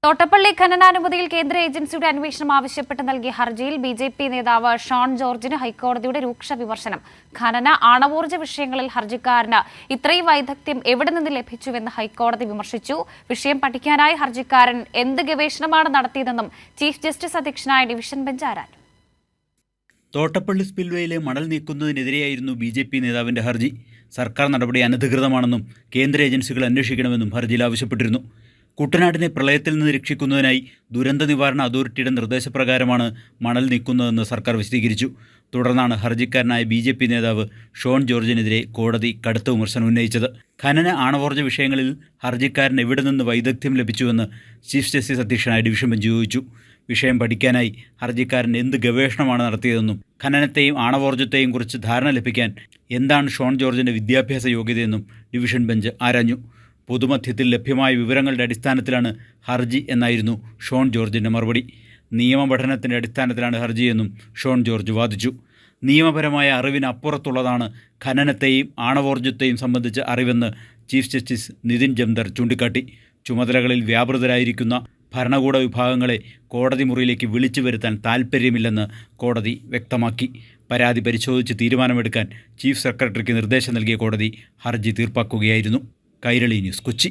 തോട്ടപ്പള്ളി ഖനനാനുമതിയിൽ കേന്ദ്ര ഏജൻസിയുടെ അന്വേഷണം ആവശ്യപ്പെട്ട് നൽകിയ ഹർജിയിൽ ബിജെപി നേതാവ് ഷോൺ ജോർജിന് ഹൈക്കോടതിയുടെ രൂക്ഷ വിമർശനം. ഖനന ആണവോർജ്ജ വിഷയങ്ങളിൽ ഹർജിക്കാരന് ഇത്രയും വൈദഗ്ധ്യം എവിടെ നിന്ന് ലഭിച്ചുവെന്ന് ഹൈക്കോടതി വിമർശിച്ചു. വിഷയം പഠിക്കാനായി ഹർജിക്കാരൻ എന്ത് ഗവേഷണമാണ് നടത്തിയതെന്നും ചീഫ് ജസ്റ്റിസ് അധ്യക്ഷനായ ഡിവിഷൻ ബെഞ്ച് ആരാഞ്ഞു. തോട്ടപ്പള്ളി സ്പിൽവേയിലെ മണൽ നീക്കുന്നതിനെതിരെയായിരുന്നു ബിജെപി നേതാവിന്റെ ഹർജി. സർക്കാർ നടപടി അനധികൃതമാണെന്നും കേന്ദ്ര ഏജൻസികൾ അന്വേഷിക്കണമെന്നും ഹർജിയിൽ ആവശ്യപ്പെട്ടിരുന്നു. കുട്ടനാടിനെ പ്രളയത്തിൽ നിന്ന് രക്ഷിക്കുന്നതിനായി ദുരന്ത നിവാരണ അതോറിറ്റിയുടെ നിർദ്ദേശപ്രകാരമാണ് മണൽ നീക്കുന്നതെന്ന് സർക്കാർ വിശദീകരിച്ചു. തുടർന്നാണ് ഹർജിക്കാരനായ ബിജെപി നേതാവ് ഷോൺ ജോർജിനെതിരെ കോടതി കടുത്ത വിമർശനം ഉന്നയിച്ചത്. ഖനന ആണവോർജ്ജ വിഷയങ്ങളിൽ ഹർജിക്കാരൻ എവിടെ നിന്ന് വൈദഗ്ധ്യം ലഭിച്ചുവെന്ന് ചീഫ് ജസ്റ്റിസ് അധ്യക്ഷനായ ഡിവിഷൻ ബെഞ്ച് ചോദിച്ചു. വിഷയം പഠിക്കാനായി ഹർജിക്കാരൻ എന്ത് ഗവേഷണമാണ് നടത്തിയതെന്നും ഖനനത്തെയും ആണവോർജ്ജത്തെയും കുറിച്ച് ധാരണ ലഭിക്കാൻ എന്താണ് ഷോൺ ജോർജിൻ്റെ വിദ്യാഭ്യാസ യോഗ്യതയെന്നും ഡിവിഷൻ ബെഞ്ച് ആരാഞ്ഞു. പൊതുമധ്യത്തിൽ ലഭ്യമായ വിവരങ്ങളുടെ അടിസ്ഥാനത്തിലാണ് ഹർജി എന്നായിരുന്നു ഷോൺ ജോർജിൻ്റെ മറുപടി. നിയമപഠനത്തിൻ്റെ അടിസ്ഥാനത്തിലാണ് ഹർജിയെന്നും ഷോൺ ജോർജ് വാദിച്ചു. നിയമപരമായ അറിവിനപ്പുറത്തുള്ളതാണ് ഖനനത്തെയും ആണവോർജ്ജത്തെയും സംബന്ധിച്ച് അറിവെന്ന് ചീഫ് ജസ്റ്റിസ് നിതിൻ ജംദർ ചൂണ്ടിക്കാട്ടി. ചുമതലകളിൽ വ്യാപൃതരായിരിക്കുന്ന ഭരണകൂട വിഭാഗങ്ങളെ കോടതി മുറിയിലേക്ക് വിളിച്ചു വരുത്താൻ താൽപ്പര്യമില്ലെന്ന് കോടതി വ്യക്തമാക്കി. പരാതി പരിശോധിച്ച് തീരുമാനമെടുക്കാൻ ചീഫ് സെക്രട്ടറിക്ക് നിർദ്ദേശം നൽകിയ കോടതി ഹർജി തീർപ്പാക്കുകയായിരുന്നു. കൈരളി ന്യൂസ്, കൊച്ചി.